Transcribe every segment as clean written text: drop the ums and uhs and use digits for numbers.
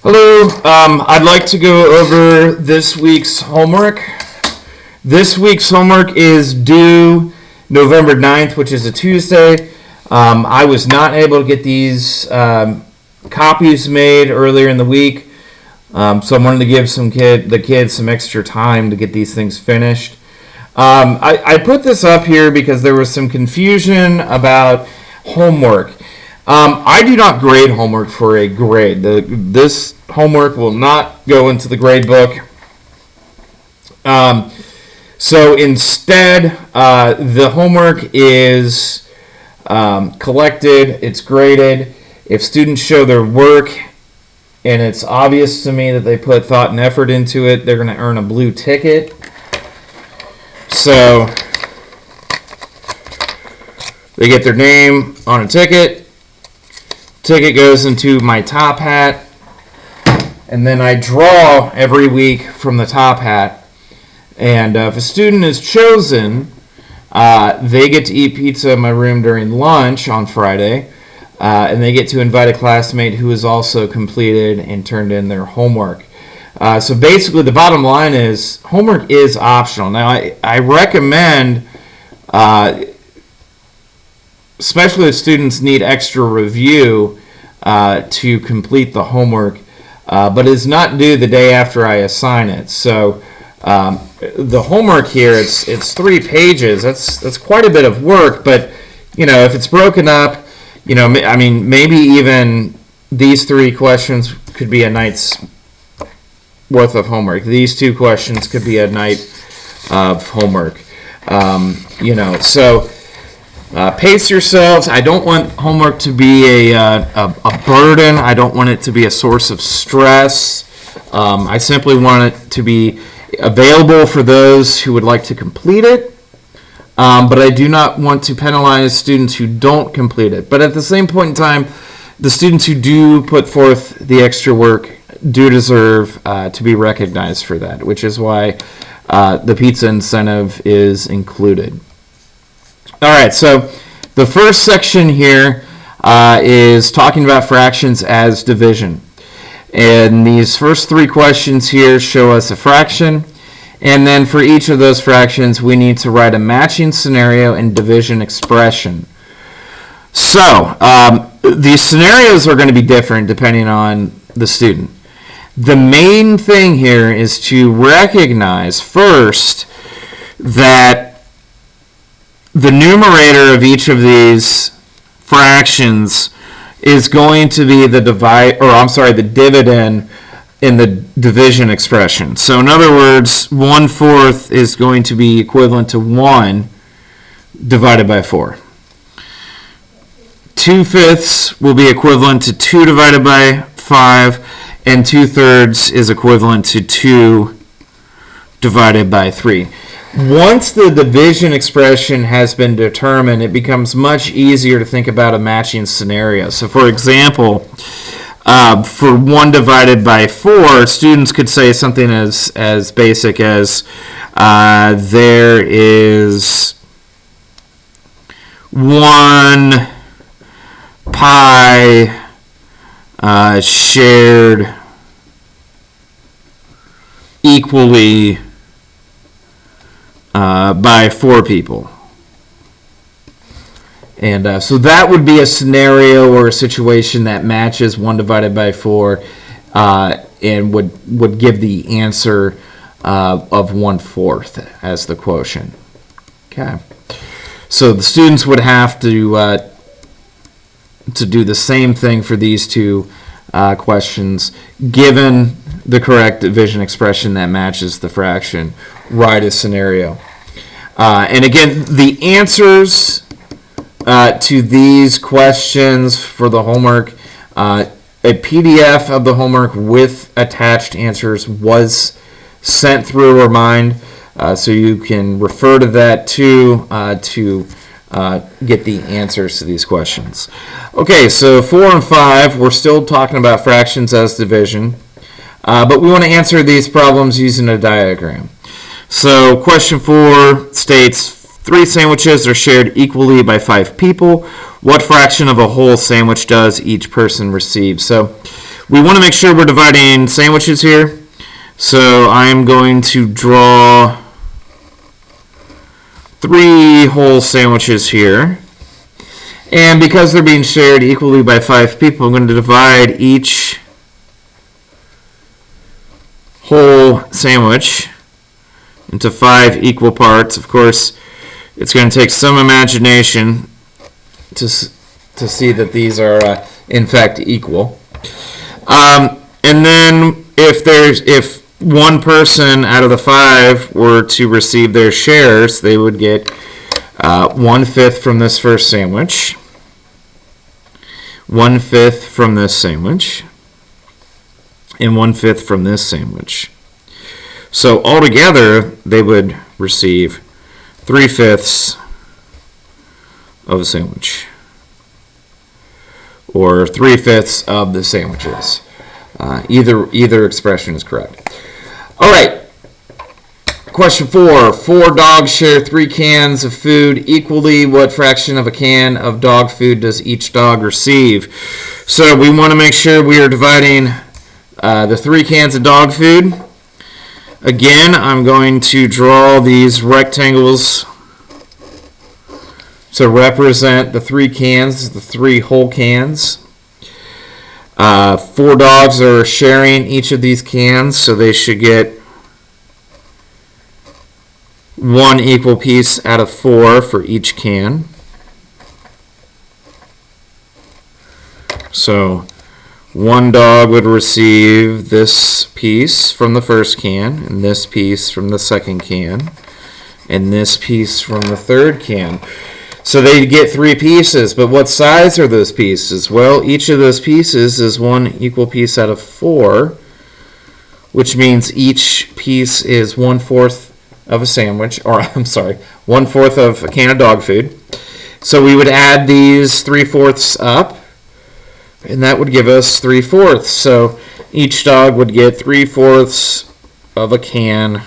Hello, I'd like to go over this week's homework. This week's homework is due November 9th, which is a Tuesday. I was not able to get these copies made earlier in the week, so I wanted to give the kids some extra time to get these things finished. I put this up here because there was some confusion about homework. I do not grade homework for a grade. This homework will not go into the grade book. So instead, the homework is collected, it's graded. If students show their work and it's obvious to me that they put thought and effort into it, they're going to earn a blue ticket. So they get their name on a ticket. Ticket goes into my top hat, and then I draw every week from the top hat. And if a student is chosen, they get to eat pizza in my room during lunch on Friday, and they get to invite a classmate who has also completed and turned in their homework. So basically, the bottom line is homework is optional. Now, I recommend, especially if students need extra review, to complete the homework, but it's not due the day after I assign it. So the homework here, it's 3 pages. That's quite a bit of work, but if it's broken up, maybe even these 3 questions could be a night's worth of homework. These 2 questions could be a night of homework. So pace yourselves. I don't want homework to be a burden. I don't want it to be a source of stress. I simply want it to be available for those who would like to complete it. But I do not want to penalize students who don't complete it. But at the same point in time, the students who do put forth the extra work do deserve to be recognized for that, which is why the pizza incentive is included. All right, so the first section here is talking about fractions as division. And these first 3 questions here show us a fraction. And then for each of those fractions, we need to write a matching scenario and division expression. So these scenarios are going to be different depending on the student. The main thing here is to recognize first that the numerator of each of these fractions is going to be the dividend in the division expression. So in other words, 1/4 is going to be equivalent to 1 divided by 4. 2/5 will be equivalent to 2 divided by 5, and 2/3 is equivalent to 2 divided by 3. Once the division expression has been determined, it becomes much easier to think about a matching scenario. So for example, for 1 divided by 4, students could say something as basic as there is 1 pie shared equally by 4 people. And so that would be a scenario or a situation that matches 1 divided by 4 and would give the answer of 1/4 as the quotient. Okay. So the students would have to do the same thing for these 2 questions. Given the correct division expression that matches the fraction, write a scenario. And again, the answers to these questions for the homework, a PDF of the homework with attached answers was sent through Remind, so you can refer to that too to get the answers to these questions. Okay, so 4 and 5, we're still talking about fractions as division, but we want to answer these problems using a diagram. So question 4 states 3 sandwiches are shared equally by 5 people. What fraction of a whole sandwich does each person receive? So we want to make sure we're dividing sandwiches here. So I'm going to draw 3 whole sandwiches here. And because they're being shared equally by 5 people, I'm going to divide each whole sandwich into 5 equal parts. Of course, it's going to take some imagination to see that these are in fact equal. And then if one person out of the 5 were to receive their shares, they would get 1/5 from this first sandwich, 1/5 from this sandwich, and 1/5 from this sandwich. So altogether, they would receive 3/5 of a sandwich, or 3/5 of the sandwiches. Either expression is correct. All right. Question 4. 4 dogs share 3 cans of food equally. What fraction of a can of dog food does each dog receive? So we want to make sure we are dividing the 3 cans of dog food. Again, I'm going to draw these rectangles to represent the 3 cans, the 3 whole cans. 4 dogs are sharing each of these cans, so they should get 1 equal piece out of 4 for each can. So 1 dog would receive this piece from the first can, and this piece from the second can, and this piece from the third can. So they get 3 pieces, but what size are those pieces? Well, each of those pieces is 1 equal piece out of 4, which means each piece is 1/4 of a sandwich, or I'm sorry, 1/4 of a can of dog food. So we would add these 3/4 up, and that would give us 3/4. So each dog would get 3/4 of a can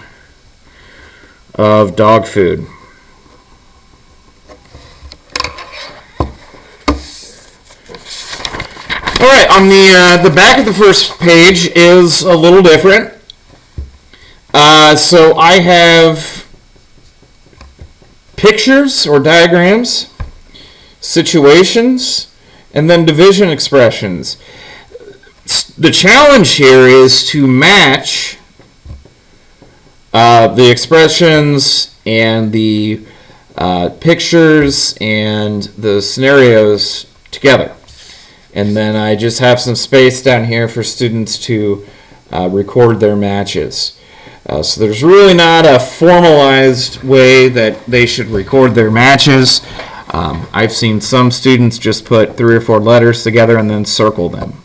of dog food. All right, on the back of the first page is a little different. So I have pictures or diagrams, situations, and then division expressions. The challenge here is to match the expressions and the pictures and the scenarios together. And then I just have some space down here for students to record their matches. So there's really not a formalized way that they should record their matches. I've seen some students just put 3 or 4 letters together and then circle them.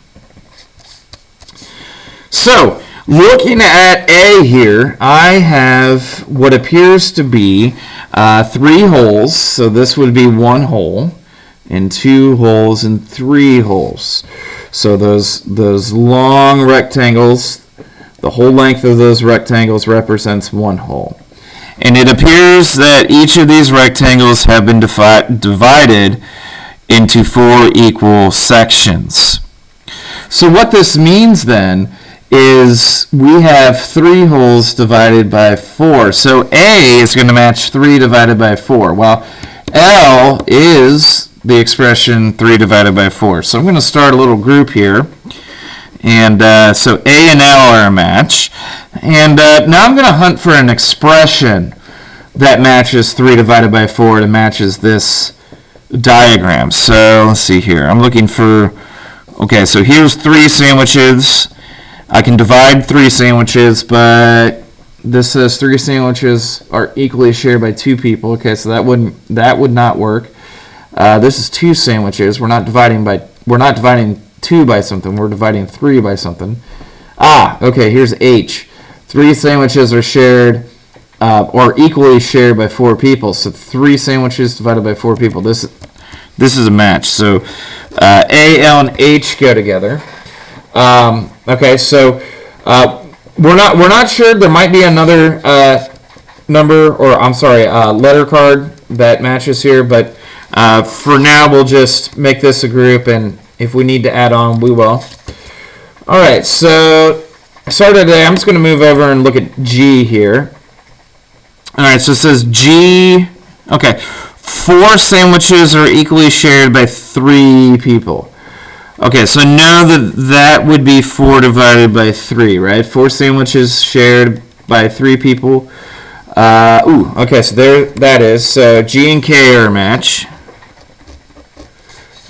So, looking at A here, I have what appears to be 3 holes. So this would be 1 hole, and 2 holes, and 3 holes. So those long rectangles, the whole length of those rectangles represents 1 hole. And it appears that each of these rectangles have been divided into 4 equal sections. So what this means then is we have 3 holes divided by 4. So A is going to match 3 divided by 4. Well, L is the expression 3 divided by 4. So I'm going to start a little group here. And so A and L are a match. And now I'm going to hunt for an expression that matches 3 divided by 4 and matches this diagram. So let's see here. I'm looking for, okay, so here's 3 sandwiches. I can divide 3 sandwiches, but this says 3 sandwiches are equally shared by 2 people. Okay, so that would not work. This is 2 sandwiches. We're not dividing 2 by something. We're dividing 3 by something. Okay, here's H. 3 sandwiches are shared or equally shared by 4 people. So 3 sandwiches divided by 4 people. This is a match. So A, L, and H go together. Okay, so we're not sure. There might be another letter card that matches here, but for now we'll just make this a group, and if we need to add on, we will. All right, so I started today. I'm just going to move over and look at G here. All right, so it says G. Okay, 4 sandwiches are equally shared by 3 people. Okay, so now that would be 4 divided by 3, right? 4 sandwiches shared by 3 people. Okay, so there that is. So G and K are a match.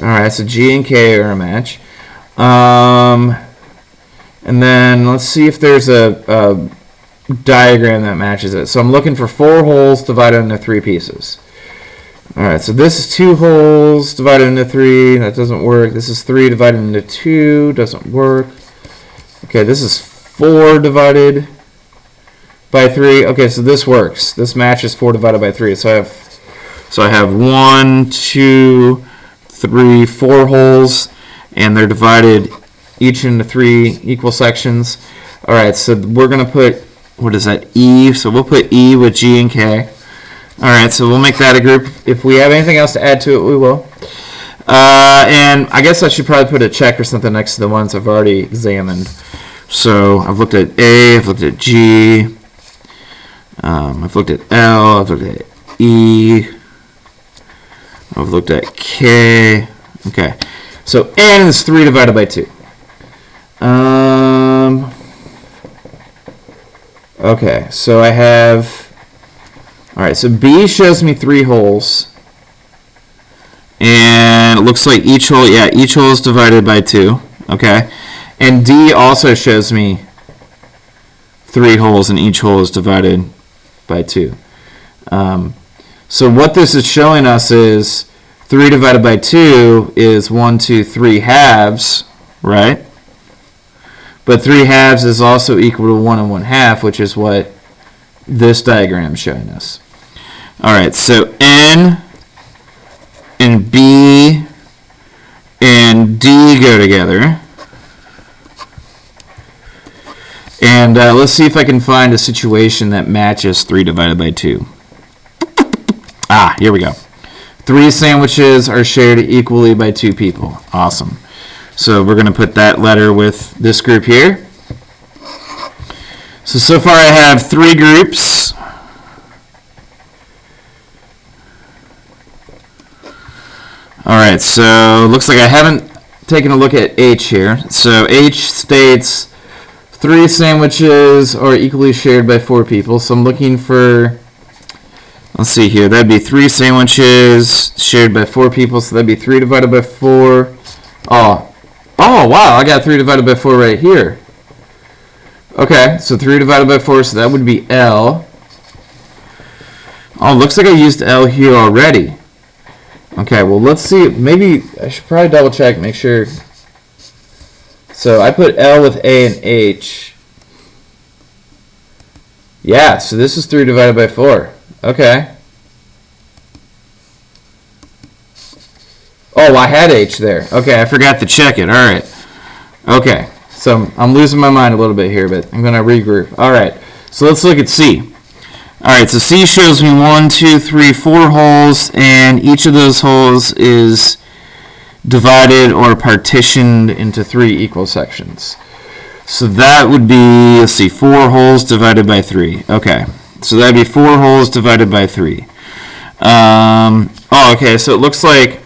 All right, so G and K are a match. And then let's see if there's a diagram that matches it. So I'm looking for 4 holes divided into 3 pieces. All right, so this is 2 holes divided into 3. That doesn't work. This is 3 divided into 2. Doesn't work. Okay, this is 4 divided by 3. Okay, so this works. This matches 4 divided by 3. So I have 1, 2, 3, 4 holes, and they're divided each into 3 equal sections. All right, so we're going to put, what is that, E? So we'll put E with G and K. All right, so we'll make that a group. If we have anything else to add to it, we will. And I guess I should probably put a check or something next to the ones I've already examined. So I've looked at A, I've looked at G, I've looked at L, I've looked at E, I've looked at K. Okay, so N is 3 divided by 2. Okay, so I have, all right, so B shows me 3 holes, and it looks like each hole is divided by 2, okay, and D also shows me 3 holes, and each hole is divided by 2. So what this is showing us is 3 divided by 2 is 1, 2, 3 halves, right? But 3 halves is also equal to 1 and 1/2, which is what this diagram is showing us. All right, so N and B and D go together. And let's see if I can find a situation that matches 3 divided by 2. Here we go. 3 sandwiches are shared equally by 2 people. Awesome. So we're going to put that letter with this group here. So far I have 3 groups. All right, so looks like I haven't taken a look at H here. So H states 3 sandwiches are equally shared by 4 people. So I'm looking for, let's see here, that'd be 3 sandwiches shared by 4 people. So that'd be 3 divided by 4. Oh, wow, I got 3 divided by 4 right here. Okay, so 3 divided by 4, so that would be L. Oh, looks like I used L here already. Okay, well, let's see. Maybe I should probably double check, make sure. So I put L with A and H. Yeah, so this is 3 divided by 4. Okay. Oh, I had H there. Okay, I forgot to check it. All right. Okay, so I'm losing my mind a little bit here, but I'm going to regroup. All right, so let's look at C. All right, so C shows me 1, 2, 3, 4 holes, and each of those holes is divided or partitioned into 3 equal sections. So that would be, let's see, 4 holes divided by 3. Okay, so that would be 4 holes divided by 3. Okay, so it looks like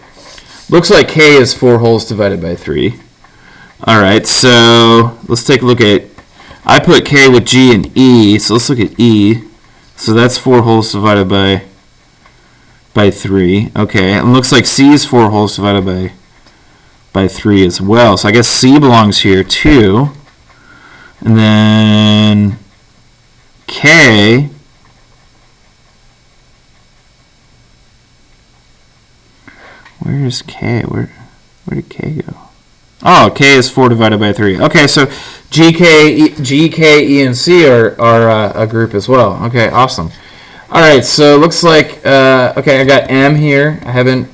K is 4 holes divided by 3. All right, so let's take a look at, I put K with G and E, so let's look at E. So that's 4 holes divided by 3. Okay, and it looks like C is 4 holes divided by 3 as well. So I guess C belongs here too. And then K, where is K? Where did K go? Oh, K is 4 divided by 3. Okay, so G, K, E, and C are a group as well. Okay, awesome. All right, so it looks like, okay, I got M here. I haven't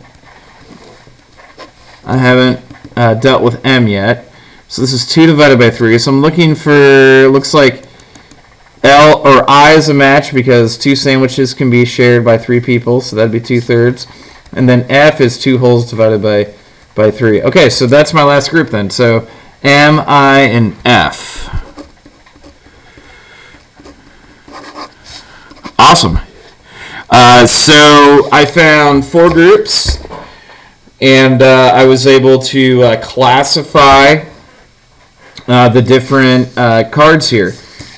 dealt with M yet. So this is 2 divided by 3. So I'm looking for, looks like L or I is a match because 2 sandwiches can be shared by 3 people, so that'd be 2/3. And then F is 2 holes divided by 3. Okay, so that's my last group then. So M, I, and F. Awesome. So I found 4 groups, and I was able to classify the different cards here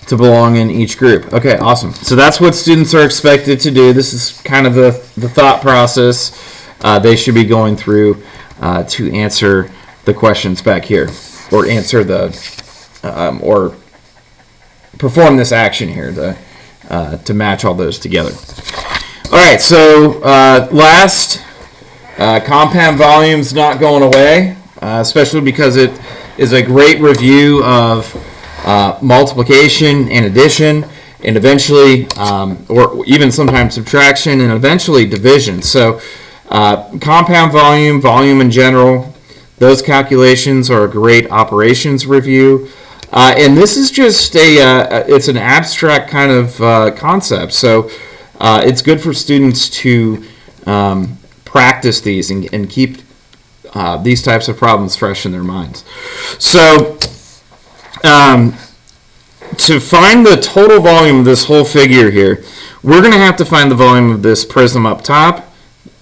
to belong in each group. Okay, awesome. So that's what students are expected to do. This is kind of the thought process they should be going through to answer the questions back here, or answer the, or perform this action here to match all those together. All right, so last, compound volume's not going away, especially because it is a great review of multiplication and addition, and eventually, or even sometimes subtraction, and eventually division. So compound volume, volume in general, those calculations are a great operations review. And this is just it's an abstract kind of concept. So it's good for students to practice these and keep these types of problems fresh in their minds. So to find the total volume of this whole figure here, we're going to have to find the volume of this prism up top,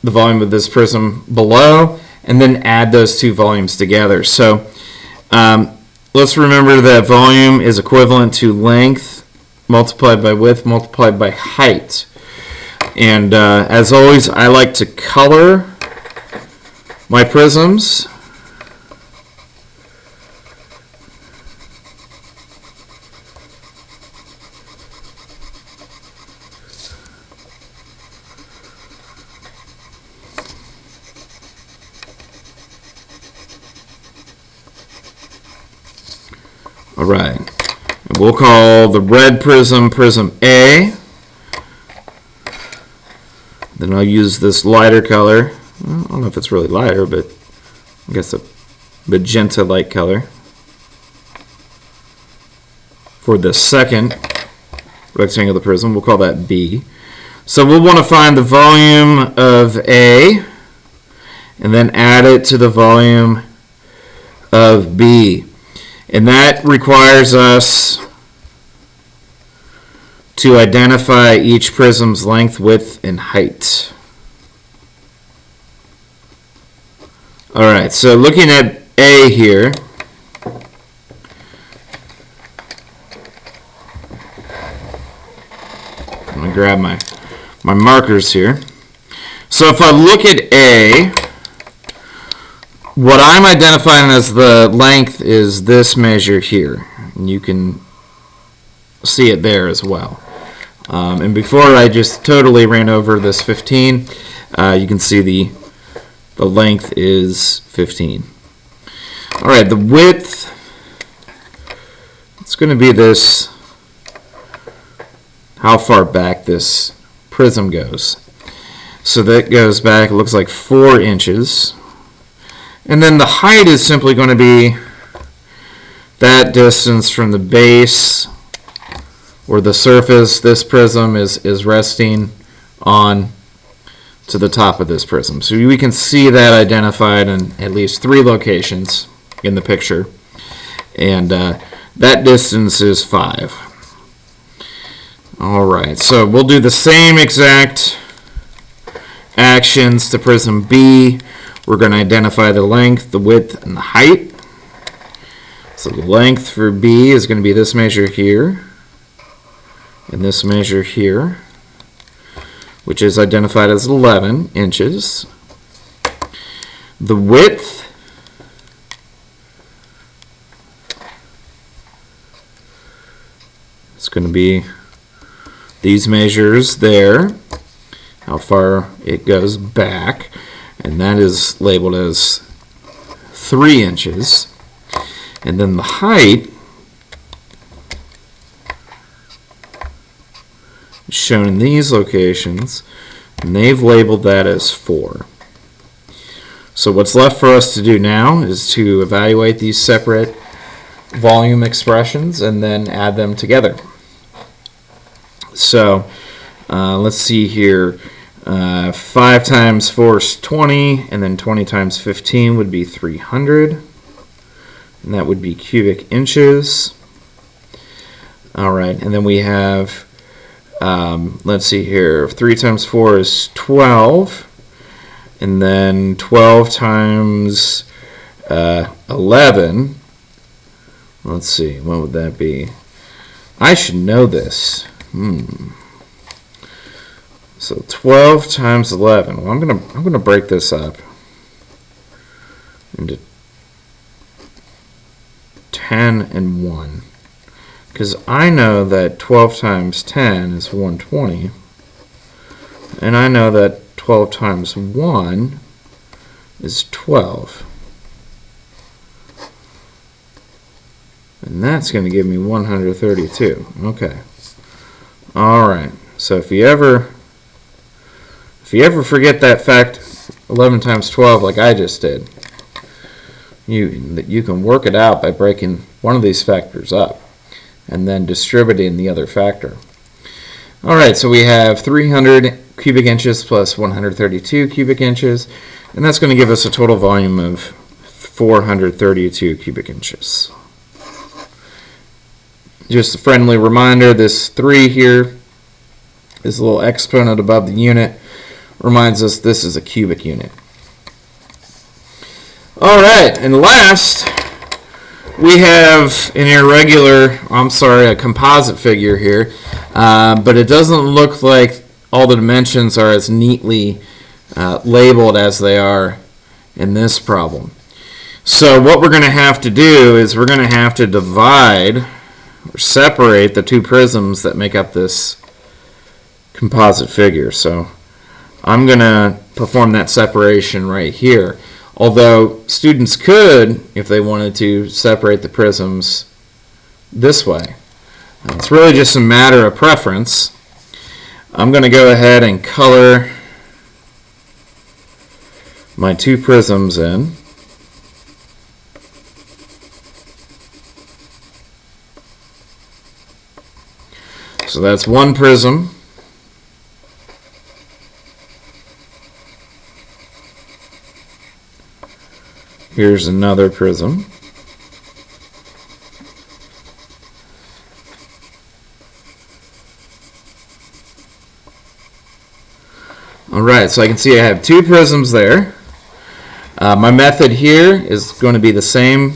the volume of this prism below, and then add those two volumes together. So let's remember that volume is equivalent to length multiplied by width multiplied by height. And as always, I like to color my prisms. All right, and we'll call the red prism Prism A. Then I'll use this lighter color. I don't know if it's really lighter, but I guess a magenta light color for the second rectangular prism. We'll call that B. So we'll want to find the volume of A and then add it to the volume of B. And that requires us to identify each prism's length, width, and height. All right, so looking at A here, I'm going to grab my markers here. So if I look at A, what I'm identifying as the length is this measure here. And you can see it there as well. And before I just totally ran over this 15, you can see the length is 15. All right, the width, it's going to be this, how far back this prism goes. So that goes back, it looks like 4 inches. And then the height is simply going to be that distance from the base or the surface this prism is resting on to the top of this prism. So we can see that identified in at least 3 locations in the picture. And that distance is 5. All right, so we'll do the same exact actions to Prism B. We're going to identify the length, the width, and the height. So the length for B is going to be this measure here and this measure here, which is identified as 11 inches. The width is going to be these measures there, how far it goes back, and that is labeled as 3 inches. And then the height is shown in these locations, and they've labeled that as 4. So what's left for us to do now is to evaluate these separate volume expressions and then add them together. So let's see here. 5 times 4 is 20, and then 20 times 15 would be 300. and that would be cubic inches. All right, and then we have, let's see here, 3 times 4 is 12, and then 12 times 11, let's see, what would that be? I should know this. So 12 times 11. Well, I'm gonna break this up into 10 and 1, because I know that 12 times 10 is 120, and I know that 12 times 1 is 12. And that's going to give me 132. Okay. All right. So if you ever forget that fact, 11 times 12, like I just did, you can work it out by breaking one of these factors up and then distributing the other factor. All right. So we have 300 cubic inches plus 132 cubic inches, and that's going to give us a total volume of 432 cubic inches. Just a friendly reminder, this 3 here, this little exponent above the unit, reminds us this is a cubic unit. All right, and last, we have an a composite figure here, but it doesn't look like all the dimensions are as neatly labeled as they are in this problem. So what we're going to have to do is we're going to have to divide or separate the 2 prisms that make up this composite figure. So I'm going to perform that separation right here. Although students could, if they wanted to, separate the prisms this way. It's really just a matter of preference. I'm going to go ahead and color my 2 prisms in. So that's one prism. Here's another prism. All right, so I can see I have 2 prisms there. My method here is going to be the same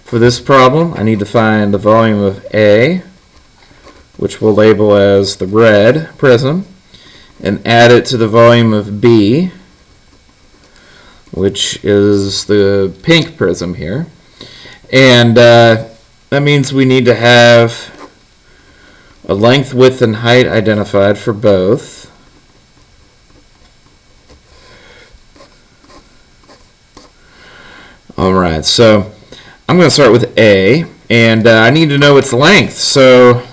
for this problem. I need to find the volume of A, which we'll label as the red prism, and add it to the volume of B, which is the pink prism here. And that means we need to have a length, width, and height identified for both. All right, so I'm going to start with A, and I need to know its length. So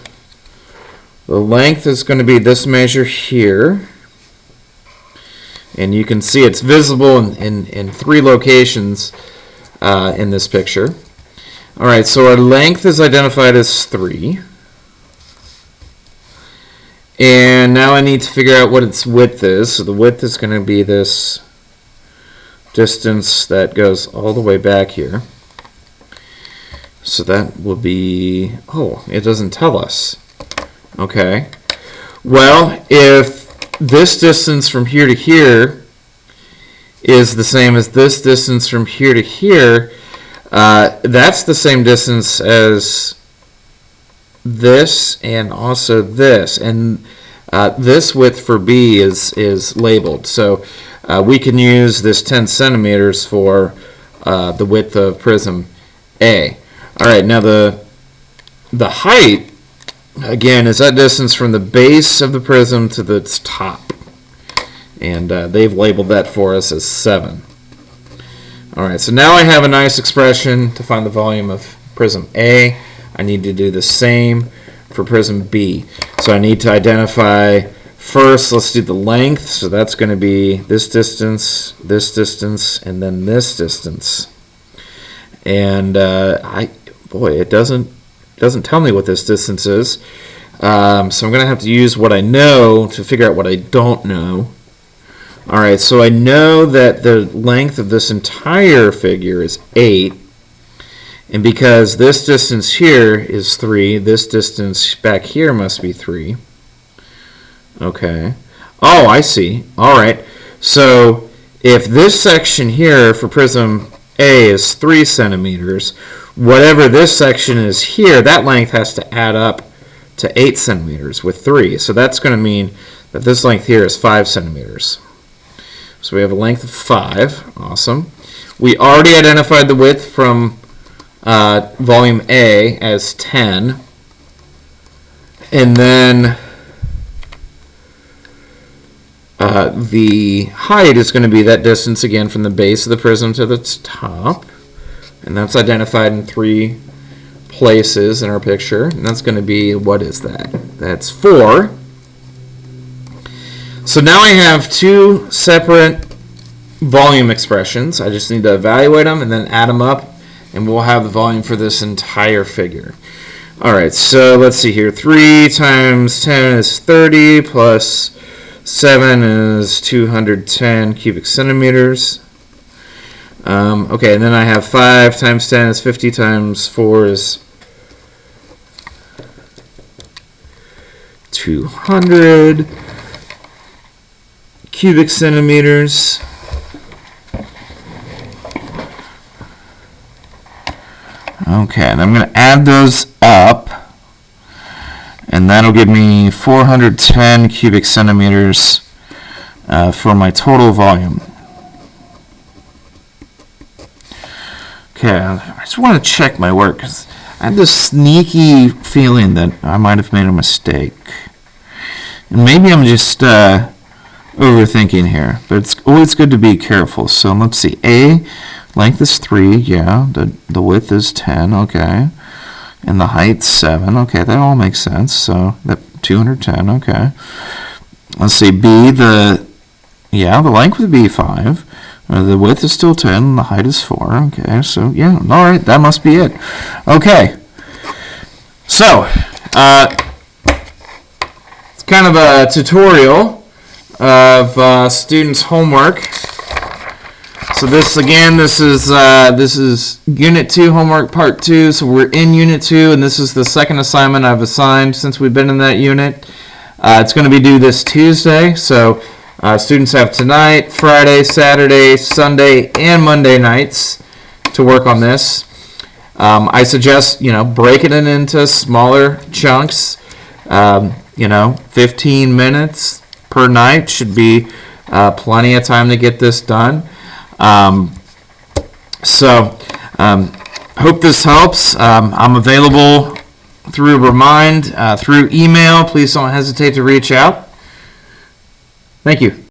the length is going to be this measure here. And you can see it's visible in 3 locations in this picture. All right, so our length is identified as 3. And now I need to figure out what its width is. So the width is going to be this distance that goes all the way back here. So that will be, oh, it doesn't tell us. Okay. Well, if this distance from here to here is the same as this distance from here to here, that's the same distance as this and also this. And this width for B is labeled. So we can use this 10 centimeters for the width of prism A. All right, now the height, again, is that distance from the base of the prism to its top. And they've labeled that for us as 7. All right, so now I have a nice expression to find the volume of prism A. I need to do the same for prism B. So I need to identify first, let's do the length. So that's going to be this distance, and then this distance. And it doesn't tell me what this distance is. So I'm going to have to use what I know to figure out what I don't know. All right, so I know that the length of this entire figure is 8. And because this distance here is 3, this distance back here must be 3. Okay. Oh, I see. All right. So if this section here for prism A is 3 centimeters, whatever this section is here, that length has to add up to 8 centimeters with 3. So that's going to mean that this length here is 5 centimeters. So we have a length of 5. Awesome. We already identified the width from volume A as 10. And then the height is going to be that distance again from the base of the prism to the top. And that's identified in 3 places in our picture. And that's going to be, what is that? That's 4. So now I have 2 separate volume expressions. I just need to evaluate them and then add them up, and we'll have the volume for this entire figure. All right, so let's see here. 3 times 10 is 30, plus 7 is 210 cubic centimeters. Okay, and then I have 5 times 10 is 50, times 4 is 200 cubic centimeters. Okay, and I'm going to add those up, and that'll give me 410 cubic centimeters for my total volume. Okay, I just want to check my work, because I have this sneaky feeling that I might have made a mistake. And maybe I'm just overthinking here, but it's always good to be careful. So let's see, A, length is 3, yeah, the width is 10, okay, and the height's 7, okay, that all makes sense, so that 210, okay. Let's see, B, the length would be 5, the width is still 10, the height is 4, okay, so yeah, all right, that must be it. Okay, so it's kind of a tutorial of students' homework. So this is Unit 2 homework Part 2. So we're in Unit 2, and this is the second assignment I've assigned since we've been in that unit. It's going to be due this Tuesday. So students have tonight, Friday, Saturday, Sunday, and Monday nights to work on this. I suggest breaking it into smaller chunks. 15 minutes per night should be plenty of time to get this done. Hope this helps. I'm available through Remind, through email. Please don't hesitate to reach out. Thank you.